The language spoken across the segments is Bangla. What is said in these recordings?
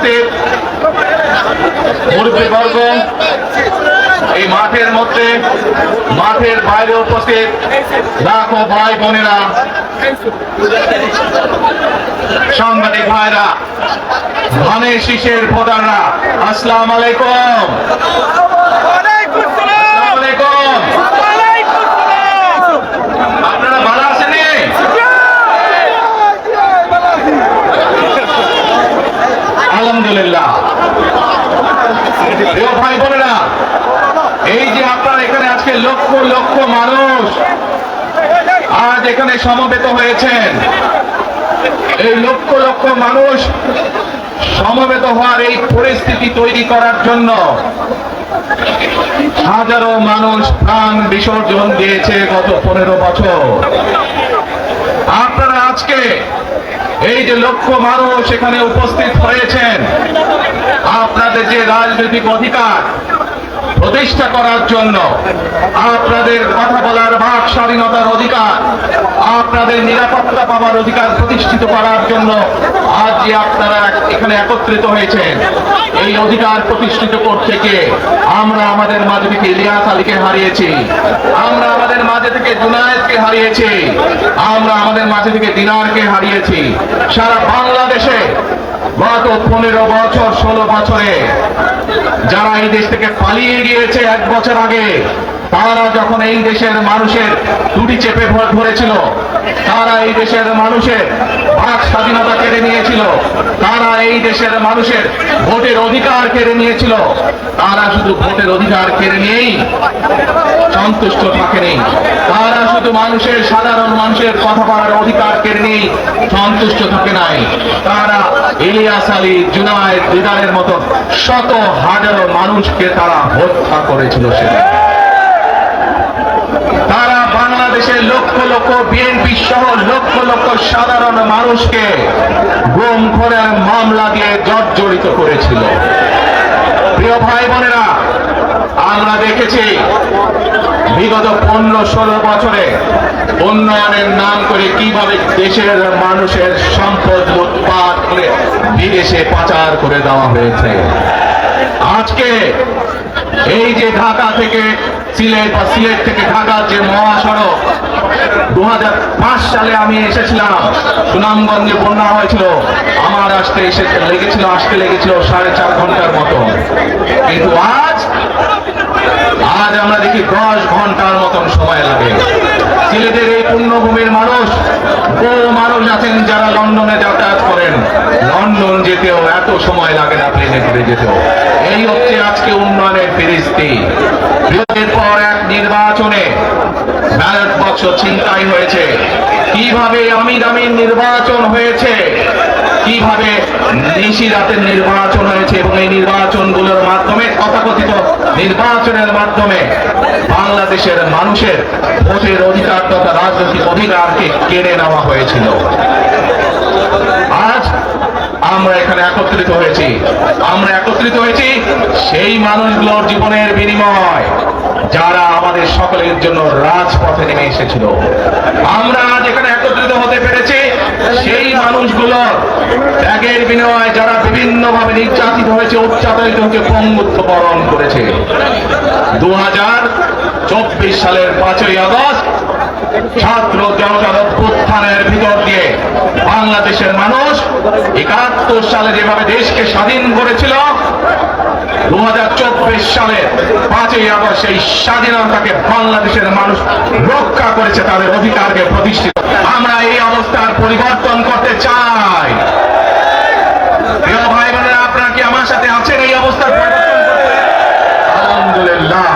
উপস্থিত মুরব্বীবর্গ, এই মাঠের মধ্যে, মাঠের বাইরে উপস্থিত লাখো ভাই বোনেরা, সাংবাদিক ভাইরা, ধানের শীষের ভোটাররা, আসসালামু আলাইকুম। আপনারা ভালো আছেন? আলহামদুলিল্লাহ। প্রিয় ভাই বোনেরা, এই যে আপনারা এখানে আজকে লক্ষ লক্ষ মানুষ আজ এখানে সমবেত হয়েছেন, এই লক্ষ লক্ষ মানুষ সমবেত হওয়ার এই পরিস্থিতি তৈরি করার জন্য হাজারো মানুষ প্রাণ বিসর্জন দিয়েছে গত 15 বছর। আপনারা আজকে এই যে লক্ষ মানুষ এখানে উপস্থিত হয়েছেন, আপনাদের যে রাজনৈতিক অধিকার প্রতিষ্ঠা করার জন্য, আপনাদের কথা বলার বাক স্বাধীনতার অধিকার, আপনাদের নিরাপত্তা পাওয়ার অধিকার প্রতিষ্ঠিত করার জন্য আজ যে আপনারা এখানে একত্রিত হয়েছেন, এই অধিকার প্রতিষ্ঠিত করতে গিয়ে আমরা আমাদের মাঝে থেকে ইলিয়াস আলীকে হারিয়েছি, আমরা আমাদের মাঝে থেকে জুনায়েদকে হারিয়েছি, আমরা আমাদের মাঝে থেকে দিনারকে হারিয়েছি। সারা বাংলাদেশে গত 15 বছর 16 বছরে যারা এই দেশ থেকে পালিয়ে গিয়েছে 1 বছর আগে, তারা যখন এই দেশের মানুষের টুটি চেপে ধরেছিল, তারা এই দেশের মানুষের বাক স্বাধীনতা কেড়ে নিয়েছিল, তারা এই দেশের মানুষের ভোটের অধিকার কেড়ে নিয়েছিল, তারা শুধু ভোটের অধিকার কেড়ে নিয়েই সন্তুষ্ট থাকেনি, তারা শুধু মানুষের, সাধারণ মানুষের কথা বলার অধিকার কেড়ে নিয়েই সন্তুষ্ট থাকে নাই, তারা ইলিয়াস আলী, জুনায়েদ, দিদারের মতো শত হাজারো মানুষকে তারা হত্যা করেছিল। সেটা তারা বাংলাদেশের লক্ষ লক্ষ বিএনপি সহ লক্ষ লক্ষ সাধারণ মানুষকে গুম করে মামলা দিয়ে জর্জরিত করেছিল। প্রিয় ভাই বোনেরা, আমরা দেখেছি বিগত 15-16 বছরে উন্নয়নের নাম করে কিভাবে দেশের মানুষের সম্পদ লুটপাট করে বিদেশে পাচার করে দেওয়া হয়েছে। আজকে এই যে ঢাকা থেকে সিলেট বা সিলেট থেকে ঢাকার যে মহাসড়ক, 2005 সালে আমি এসেছিলাম, সুনামগঞ্জে বন্যা হয়েছিল, আমার আসতে লেগেছিল 4.5 ঘন্টার মতো, কিন্তু আজ আমরা দেখি 10 ঘন্টার মতন সময় লাগে। সিলেটের এই পুণ্যভূমির মানুষ, বহু মানুষ আছেন যারা লন্ডনে যাতায়াত করেন, লন্ডন যেতেও এত সময় লাগে না প্লেনে করে যেতেও। এই হচ্ছে আজকে উন্নয়নের ফিরিস্তি। বিরোধের পর এক নির্বাচনে ব্যালট বাক্স ছিনতাই হয়েছে, কিভাবে আমির নির্বাচন হয়েছে, কিভাবে নিশি রাতের নির্বাচন হয়েছে, এবং এই নির্বাচনগুলোর মাধ্যমে, তথাকথিত নির্বাচনের মাধ্যমে বাংলাদেশের মানুষের ভোটের অধিকার তথা রাজনৈতিক অধিকারকে কেড়ে নেওয়া হয়েছিল। আজ আমরা এখানে একত্রিত হয়েছি সেই মানুষগুলোর জীবনের বিনিময়, যারা আমাদের সকলের জন্য রাজপথে নেমে এসেছিল। আমরা আজ এখানে একত্রিত হতে পেরেছি সেই মানুষগুলোর ত্যাগের বিনিময়ে, যারা বিভিন্নভাবে নির্যাতিত হয়েছে, উচ্চাটিত হয়েছে, পঙ্গুত্ব বরণ করেছে। 2024 সালের 5ই আগস্ট ছাত্র জনতার অভ্যুত্থানের ভিতর দিয়ে বাংলাদেশের মানুষ 71 সালে যেভাবে দেশকে স্বাধীন করেছিল, 2024 সালে 5ই আগস্ট সেই স্বাধীনতাকে বাংলাদেশের মানুষ রক্ষা করেছে, তাদের অধিকারকে প্রতিষ্ঠিত। আমরা এই অবস্থার পরিবর্তন করতে চাই। প্রিয় ভাই বোনেরা, আপনারা কি আমার সাথে আছেন এই অবস্থার পরিবর্তন করতে? আলহামদুলিল্লাহ।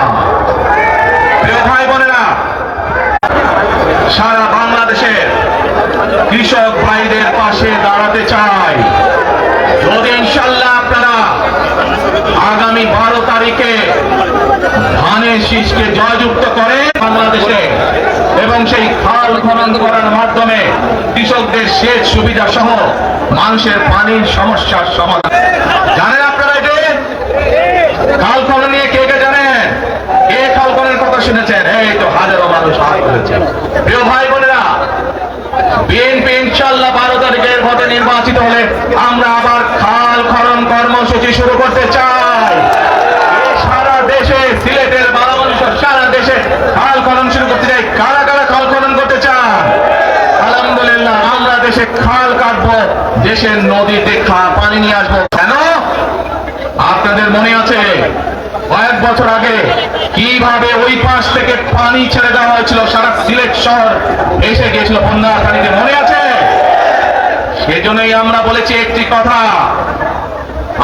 প্রিয় ভাই বোনেরা, সারা বাংলাদেশের কৃষক ভাইদের পাশে দাঁড়াতে চাই। যদি ইনশাআল্লাহ আপনারা আগামী 12 তারিখে ধানের শীষকে জয়যুক্ত করে বাংলাদেশে, এবং সেই খাল খনন করার মাধ্যমে কৃষকদের সেচ সুবিধা সহ মানুষের পানির সমস্যার সমাধান, জানেন আপনারা এটা খাল খনন নিয়ে কে কে জানেন? কে খাল খননের কথা শুনেছেন? এই তো হাজারো মানুষ হাত তুলেছে। প্রিয় ভাই বোনেরা, বিএনপি ইনশাআল্লাহ 12 তারিখের ভোটে নির্বাচিত হলে আমরা আবার খাল খনন কর্মসূচি শুরু করতে চাই। সারা দেশে সিলেটের মানুষ সারা দেশে খাল খনন শুরু করতে চাই। কারা কারা খাল খনন করতে চান? আলহামদুলিল্লাহ, আমরা দেশে খাল কাটবো, দেশের নদীতে পানি নিয়ে আসবো। কেন? আপনাদের মনে আছে কয়েক বছর আগে কিভাবে ওই পাশ থেকে পানি ছেড়ে দেওয়া হয়েছিল, সারা সিলেট শহর এসে গিয়েছিল বন্যার পানিতে, মনে আছে? সেজন্যই আমরা বলেছি একটি কথা,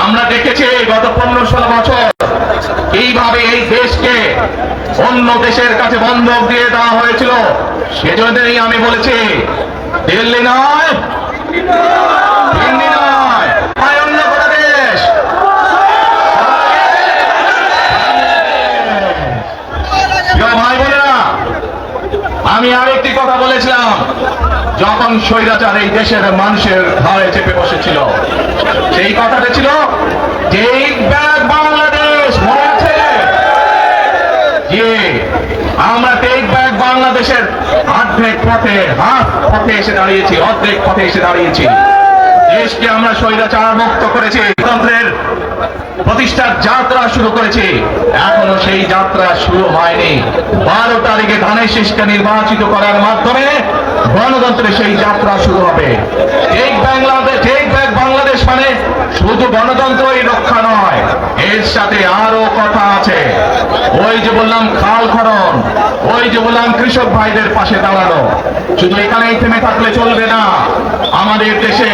আমরা দেখেছি গত 15-16 বছর এইভাবে এই দেশকে অন্য দেশের কাছে বন্ধক দিয়ে দেওয়া হয়েছিল। সেজন্যই আমি বলেছি দিল্লি নয়, দিল্লি নয়, অন্য কোনো দেশ। ভাই বোনেরা, আমি আরেকটি কথা বলেছিলাম, যখন স্বৈরাচার এই দেশের মানুষের ঘরে চেপে বসেছিল, সেই কথাটা ছিল টেক ব্যাক বাংলাদেশ, মনে আছে? যে আমরা টেক ব্যাক বাংলাদেশের অর্ধেক পথে এসে দাঁড়িয়েছি, অর্ধেক পথে এসে দাঁড়িয়েছি। দেশকে আমরা স্বৈরাচার মুক্ত করেছি, গণতন্ত্রের প্রতিষ্ঠার যাত্রা শুরু করেছি। এখনো সেই যাত্রা শুরু হয়নি। 12 তারিখে ধানের শীষকে নির্বাচিত করার মাধ্যমে গণতন্ত্রের সেই যাত্রা শুরু হবে। টেক ব্যাক বাংলাদেশ মানে শুধু গণতন্ত্রই রক্ষা নয়, এর সাথে আরো কথা আছে। ওই যে বললাম খাল খনন, ওই যে বললাম কৃষক ভাইদের পাশে দাঁড়ানো। শুধু এখানেই থেমে থাকলে চলবে না। আমাদের দেশে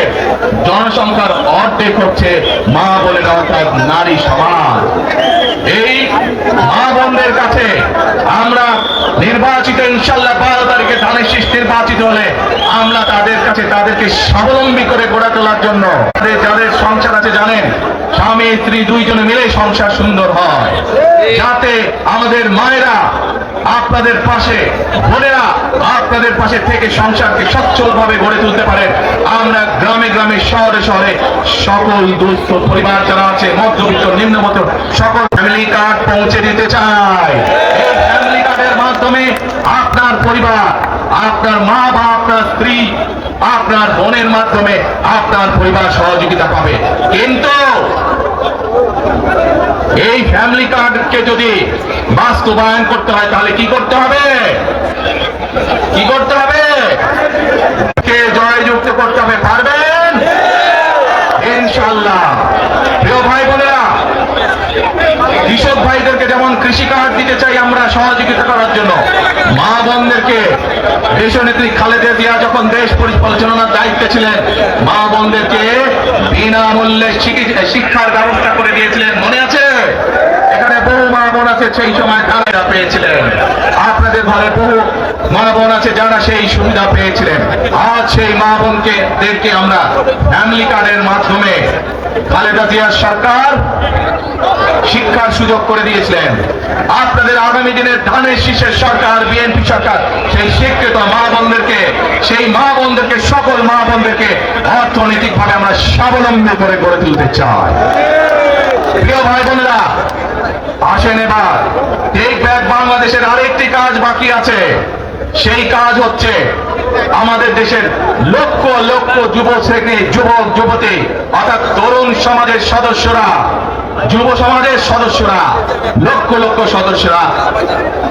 জনসংখ্যার অর্ধেক হচ্ছে মা বোনেরা, অর্থাৎ নারী সমাজ। এই মা বোনদের কাছে আমরা নির্বাচিত, ইনশাল্লাহ 12 তারিখে ধানের শীষ নির্বাচিত হলে আমরা তাদের কাছে তাদেরকে স্বাবলম্বী করে গড়ে তোলার জন্য, যাদের সংসার আছে জানেন, স্বামী স্ত্রী দুইজনে মিলে সংসার সুন্দর হয়, যাতে আমাদের মায়েরা আপনাদের পাশে, বোনেরা আপনাদের পাশে থেকে সংসারকে সচ্ছল ভাবে গড়ে তুলতে পারেন। আমরা গ্রামে গ্রামে শহরে শহরে সকল দুস্থ পরিবার যারা আছে, মধ্যবিত্ত নিম্নমধ্য, সকল ফ্যামিলি কার্ড পৌঁছে দিতে চাই। এই ফ্যামিলি কার্ডের মাধ্যমে আপনার পরিবার, আপনার মা বা আপনার স্ত্রী, আপনার বোনের মাধ্যমে আপনার পরিবার সহযোগিতা পাবে। কিন্তু এই ফ্যামিলি কার্ডকে যদি বাস্তবায়ন করতে হয় তাহলে কি করতে হবে? কি করতে হবে? কে জয়যুক্ত করতে হবে, পারবেন ইনশাআল্লাহ। প্রিয় ভাই বোনেরা, কৃষক ভাইদেরকে যেমন কৃষি কার্ড দিতে চাই আমরা সহযোগিতা করার জন্য, মা বোনদেরকে দেশনেত্রী খালেদা জিয়া যখন দেশ পরিচালনার দায়িত্বে ছিলেন, মা বোনদেরকে বিনামূল্যে শিক্ষার ব্যবস্থা করে দিয়েছিলেন, মনে আছে? এখানে বহু মা বোন আছে সেই সময় তারা পেয়েছিলেন। আপনাদের ঘরে বহু মা বোন আছে যারা সেই সুবিধা পেয়েছিলেন। আজ সেই মা বোনদেরকে আমরা ফ্যামিলি কার্ডের মাধ্যমে খালেদা জিয়ার সরকার শিক্ষার সুযোগ করে দিয়েছিলেন। আপনাদের আগামী দিনের ধানের শীষের সরকার, বিএনপি সরকার, সেই শিক্ষিত মা বোনদেরকে, সেই মা বোনদেরকে, সকল মা বোনদেরকে অর্থনৈতিক ভাবে আমরা স্বাবলম্বী করে গড়ে তুলতে চাই। প্রিয় ভাই বোনেরা, আসেন এবার টেক ব্যাক বাংলাদেশের আরেকটি কাজ বাকি আছে। সেই কাজ হচ্ছে আমাদের দেশের লক্ষ লক্ষ যুবক যুবতী, অর্থাৎ তরুণ সমাজের সদস্যরা, যুব সমাজের সদস্যরা, লক্ষ লক্ষ সদস্যরা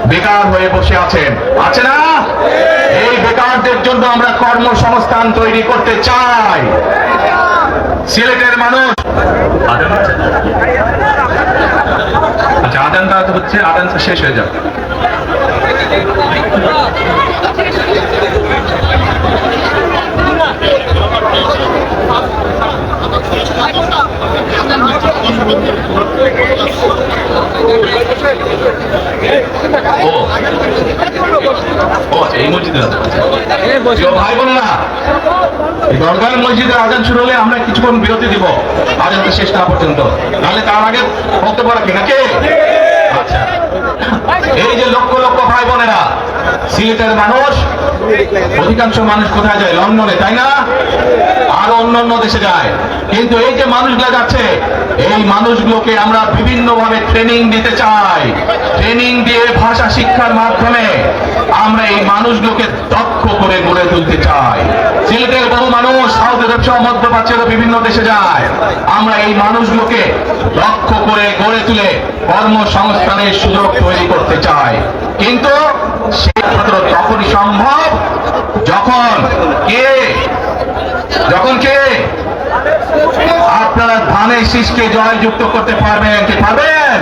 বেকার হয়ে বসে আছেন, আছে না? এই বেকারদের জন্য আমরা কর্মসংস্থান তৈরি করতে চাই। সিলেটের মানুষ, আচ্ছা আদানটা হচ্ছে, আদানটা শেষ হয়ে যাবে। এই মসজিদে ভাই বোনেরা, দরগার মসজিদের আজান শুরু হলে আমরা কিছুক্ষণ বিরতি দিব আজানটা শেষ না পর্যন্ত, তাহলে তার আগে বক্তব্য রাখি নাকি? আচ্ছা, এই যে লক্ষ লক্ষ ভাই বোনেরা সিলেটের মানুষ, অধিকাংশ মানুষ কোথায় যায়? লন্ডনে, তাই না? আরো অন্যান্য দেশে যায়। কিন্তু এই যে মানুষগুলো যাচ্ছে, এই মানুষগুলোকে আমরা বিভিন্ন ভাবে ট্রেনিং দিতে চাই। ট্রেনিং দিয়ে ভাষা শিক্ষার মাধ্যমে আমরা এই মানুষগুলোকে দক্ষ করে গড়ে তুলতে চাই। সিলেটের বহু মানুষ সাউথ আরব সহ মধ্যপ্রাচ্যের বিভিন্ন দেশে যায়। আমরা এই মানুষগুলোকে দক্ষ করে গড়ে তুলে কর্মসংস্থানের সুযোগ তৈরি করতে চাই। কিন্তু সেই মাত্র তখনই সম্ভব যখন আপনারা ধানের শীষকে জয়যুক্ত করতে পারবেন। কি পারবেন?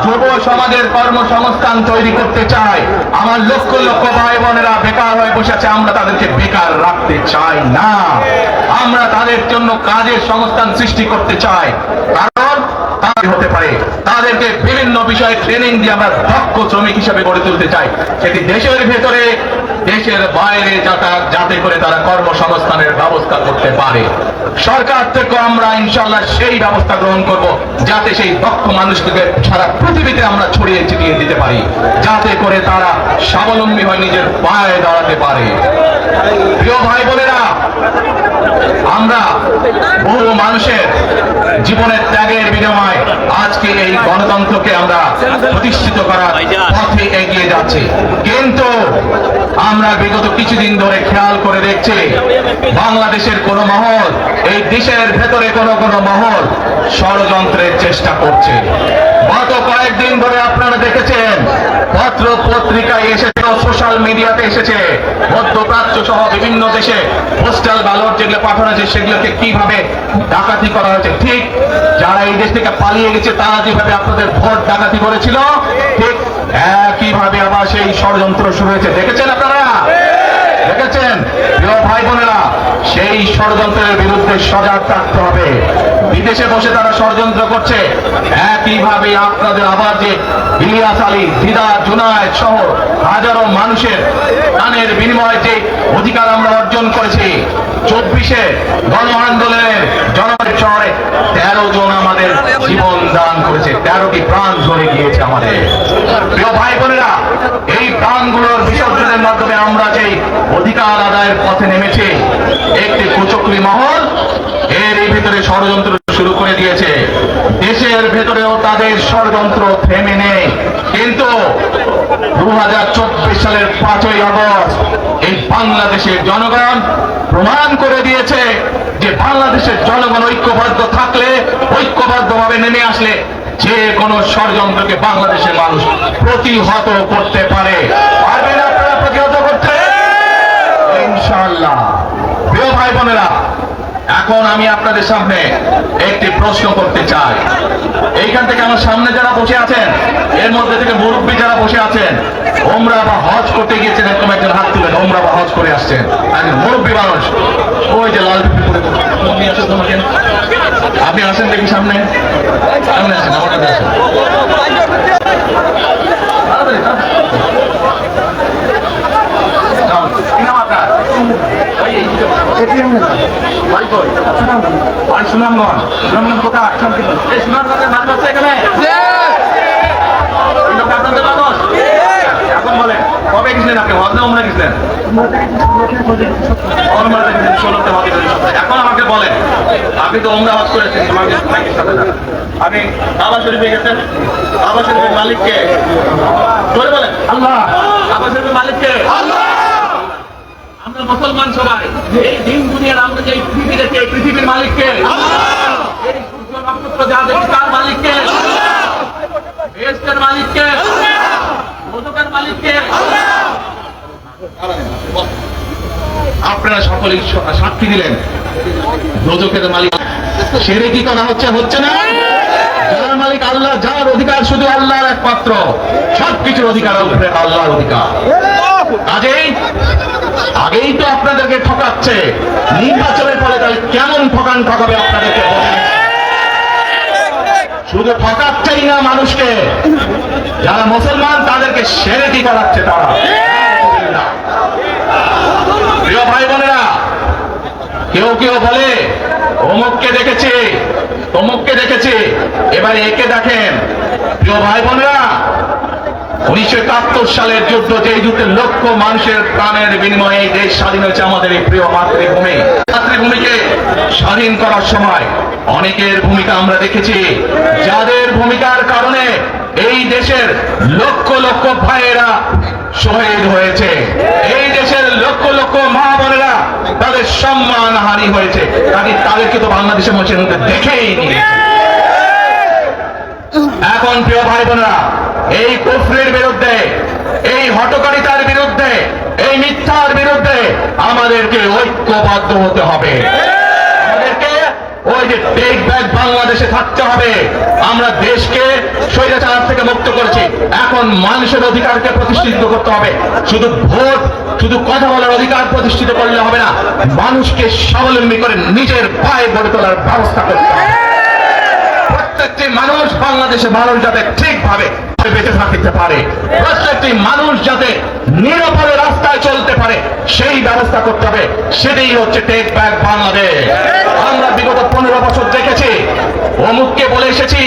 যুব সমাজের কর্মসংস্থান তৈরি করতে চাই। আমার লক্ষ লক্ষ ভাই বোনেরা বেকার হয়ে বসে আছে, আমরা তাদেরকে বেকার রাখতে চাই না। আমরা তাদের জন্য কাজের সংস্থান সৃষ্টি করতে চাই। কারণ তাদের হতে পারে, তাদেরকে বিভিন্ন বিষয়ে ট্রেনিং দিয়ে আমরা দক্ষ শ্রমিক হিসেবে গড়ে তুলতে চাই। সেটি দেশের ভেতরে, দেশের বাইরে, যাতে করে তারা কর্মসংস্থানের ব্যবস্থা করতে পারে। সরকার থেকে আমরা ইনশাআল্লাহ সেই ব্যবস্থা গ্রহণ করব, যাতে সেই দক্ষ মানুষকে সারা পৃথিবীতে আমরা ছড়িয়ে ছিটিয়ে দিতে পারি, যাতে করে তারা স্বাবলম্বী হয়ে নিজের পায়ে দাঁড়াতে পারে। প্রিয় ভাই বোনেরা, আমরা বহু মানুষের জীবনের ত্যাগের বিনিময়ে আজকে এই গণতন্ত্রকে আমরা প্রতিষ্ঠিত করার পথে এগিয়ে যাচ্ছি। কিন্তু আমরা বিগত কিছুদিন ধরে খেয়াল করে দেখছি, বাংলাদেশের কোন মহল, এই দেশের ভেতরে কোন মহল ষড়যন্ত্রের চেষ্টা করছে। গত কয়েকদিন ধরে আপনারা দেখেছেন, পত্র পত্রিকায় এসেছে, সোশ্যাল মিডিয়াতে এসেছে, মধ্যপ্রাচ্য সহ বিভিন্ন দেশে পোস্টাল ব্যালট যেগুলো পাঠানো হয়েছে সেগুলোকে কিভাবে ডাকাতি করা হয়েছে। ঠিক যারা এই দেশ থেকে পালিয়ে গেছে তারা যেভাবে আপনাদের ভোট ডাকাতি করেছিল, ঠিক একইভাবে আবার সেই ষড়যন্ত্র শুরু হয়েছে। দেখেছেন আপনারা? দেখেছেন? প্রিয় ভাই বোনেরা, সেই ষড়যন্ত্রের বিরুদ্ধে সজাগ থাকতে হবে। বিদেশে বসে তারা ষড়যন্ত্র করছে, একইভাবে আপনাদের আবার যে ইলিয়াস আলী, দিদা, জুনায়েদ সহ হাজারো মানুষের প্রাণের বিনিময়ে যে অধিকার আমরা অর্জন করেছি, 24-এ গণ আন্দোলনের জনগণের শহরে 13 জন আমাদের জীবন দান করেছে, 13টি প্রাণ ঝরে গিয়েছে আমাদের। প্রিয় ভাই বোনেরা, এই প্রাণগুলোর বিসর্জনের মাধ্যমে আমরা যে অধিকার আদায়ের পথে নেমেছি, একটি কুচক্রী মহল এর ভিতরে ষড়যন্ত্র শুরু করে দিয়েছে। দেশের ভেতরেও তাদের ষড়যন্ত্র থেমে নেই। কিন্তু 2024 সালের 5ই আগস্ট এই বাংলাদেশের জনগণ প্রমাণ করে দিয়েছে যে বাংলাদেশের জনগণ ঐক্যবদ্ধ থাকলে, ঐক্যবদ্ধভাবে নেমে আসলে যে কোনো ষড়যন্ত্রকে বাংলাদেশের মানুষ প্রতিহত করতে পারে। পারবেন আপনারা প্রতিহত করতে? ইনশাআল্লাহ। প্রিয় ভাই বোনেরা, এখন আমি আপনাদের সামনে একটি প্রশ্ন করতে চাই। এইখান থেকে আমার সামনে যারা বসে আছেন, এর মধ্যে থেকে মুরব্বী যারা বসে আছেন, ওমরা বা হজ করতে গিয়েছেন, এরকম একজন হাত তুলেন, ওমরা বা হজ করে আসছেন, একজন মুরব্বী মানুষ, ওই যে লাল টুপি পরে আপনি আসেন দেখি সামনে, সামনে আসেন, আমার কাছে আসেন। সুনামগঞ্জ কোথায়? এই সুনামগঞ্জের মানুষ আছে এখানে? আপনাদের মানুষ? এখন বলেন, কবে গেছিলেন আপনি? হজে উমরা গেছিলেন? এখন আমাকে বলেন, আপনি তো উমরা হজ করেছেন, আপনি কাবা শরীফে গেছেন, কাবা শরীফের মালিককে বলে বলেন আল্লাহ। কাবা শরীফের মালিককে আল্লাহ। আমরা মুসলমান সবাই, এই দিন দুনিয়ার আমরা যে পৃথিবী দেখি, এই পৃথিবীর মালিককে আল্লাহ। এই সূর্য নক্ষত্র যা দেখি তার মালিককে আল্লাহ। বেহেশতের মালিককে আল্লাহ। দোজখের মালিককে আল্লাহ। আপনারা সকলেই সাক্ষী দিলেন, দোজখের মালিক শিরকি করা হচ্ছে, হচ্ছে না? যার মালিক আল্লাহ, যার অধিকার শুধু আল্লাহর একমাত্র, সবকিছুর অধিকার উপরে আল্লাহর অধিকার। কাজেই আগেই তো আপনাদেরকে ঠকাচ্ছে, নির্বাচনের পরে তাহলে কেমন ঠকাবে আপনাদেরকে? শুধু ঠকাচ্ছেই না মানুষকে, যারা মুসলমান তাদেরকে শিরকি করাচ্ছে তারা। প্রিয় ভাই বোনেরা, কেউ কেউ বলে অমুককে দেখেছি, তমুককে দেখেছি, এবার একে দেখেন। প্রিয় ভাই বোনেরা, 1971 সালের যুদ্ধ, যে যুদ্ধে লক্ষ মানুষের প্রাণের বিনিময়ে এই দেশ স্বাধীন হয়েছে, আমাদের এই প্রিয় মাতৃভূমি। মাতৃভূমিকে স্বাধীন করার সময় অনেকের ভূমিকা আমরা দেখেছি, যাদের ভূমিকার কারণে এই দেশের লক্ষ লক্ষ ভাইয়েরা শহীদ হয়েছে, এই দেশের লক্ষ লক্ষ মা বোনেরা তাদের সম্মান হানি হয়েছে। তাদেরকে তো বাংলাদেশের মানুষের মধ্যে দেখেই নিয়েছে। এখন প্রিয় ভাই বোনেরা, এই কুফরির বিরুদ্ধে, এই হঠকারিতার বিরুদ্ধে, এই মিথ্যার বিরুদ্ধে আমাদেরকে ঐক্যবদ্ধ হতে হবে। আমাদেরকে ওই যে টেক ব্যাক বাংলাদেশে থাকতে হবে। আমরা দেশকে স্বৈরাচার থেকে মুক্ত করেছি, এখন মানুষের অধিকারকে প্রতিষ্ঠিত করতে হবে। শুধু ভোট, শুধু কথা বলার অধিকার প্রতিষ্ঠিত করলে হবে না, মানুষকে স্বাবলম্বী করে নিজের পায়ে গড়ে তোলার ব্যবস্থা করতে হবে। প্রত্যেকটি মানুষ, বাংলাদেশে মানুষ যাতে ঠিকভাবে বেঁচে থাকতে পারে, প্রত্যেকটি মানুষ যাতে নিরাপদে রাস্তায় চলতে পারে, সেই ব্যবস্থা করতে হবে। সেটাই হচ্ছে টেক ব্যাক বাংলাদেশ। আমরা বিগত 15 বছর দেখেছি, অমুককে বলে এসেছি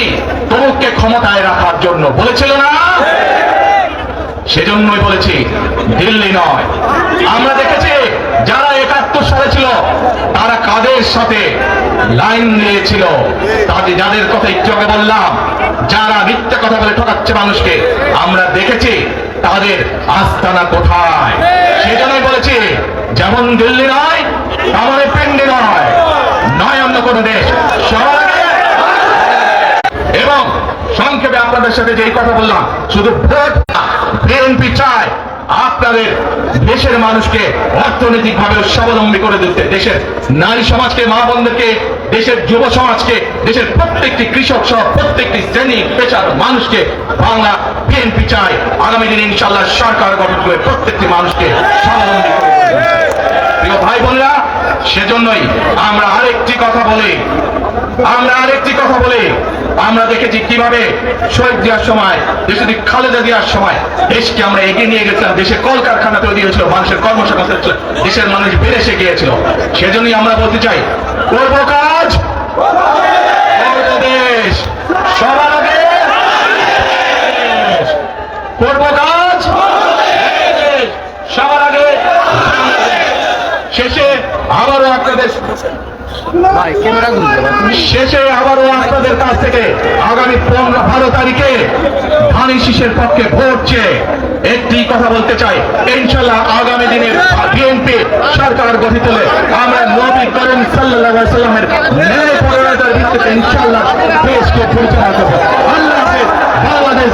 তমুককে ক্ষমতায় রাখার জন্য, বলেছিল না? সেজন্যই বলেছি, দিল্লি নয়। আমরা দেখেছি যারা 71 সালে ছিল তারা কাদের সাথে লাইন দিয়েছিল, যাদের কথা একটু আগে বললাম, যারা মিথ্যা কথা বলে ঠকাচ্ছে মানুষকে, আমরা দেখেছি তাদের আস্তানা কোথায়। সেজন্যই বলেছি, যেমন দিল্লি নয় তেমন পিন্ডি নয়, নয় অন্য কোন দেশ। এবং সংক্ষেপে আপনাদের সাথে যেই কথা বললাম, শুধু ভোট, বিএনপি চায় আপনাদের দেশের মানুষকে অর্থনৈতিকভাবে স্বাবলম্বী করে দিতে, দেশের নারী সমাজকে, মা বোনদেরকে, দেশের যুব সমাজকে, দেশের প্রত্যেকটি কৃষক সহ প্রত্যেকটি শ্রেণী পেশার মানুষকে বাংলা বিএনপি চায় আগামী দিনে ইনশাআল্লাহ সরকার গঠন করে প্রত্যেকটি মানুষকে স্বাবলম্বী করে দিতে। প্রিয় ভাই বোনেরা, সেজন্যই আমরা আরেকটি কথা বলি, আমরা দেখেছি কিভাবে শহীদ জিয়ার সময়, দেশে খালেদা জিয়ার সময় দেশকে আমরা এগিয়ে নিয়ে গেছিলাম। দেশে কলকারখানা তৈরি হয়েছিল, মানুষের কর্মসংস্থান ছিল, দেশের মানুষ বেড়ে গিয়েছিল। সেজন্যই আমরা বলতে চাই, করব কাজ, দেশ সবার আগে, করব কাজ সবার আগে। শেষে আবারও আপনাদের কাছ থেকে আগামী 12 তারিখে ধানি শীষের পক্ষে ভোট চেয়ে একটি কথা বলতে চাই, ইনশাআল্লাহ আগামী দিনে বিএনপি সরকার গঠিত হলে আমরা নবী করিম সাল্লাল্লাহু আলাইহি ওয়াসাল্লামের ন্যায় পরায়ণতার ভিত্তিতে ইনশাআল্লাহ দেশকে পরিচালনা করব। আল্লাহ হাফেজ। বাংলাদেশ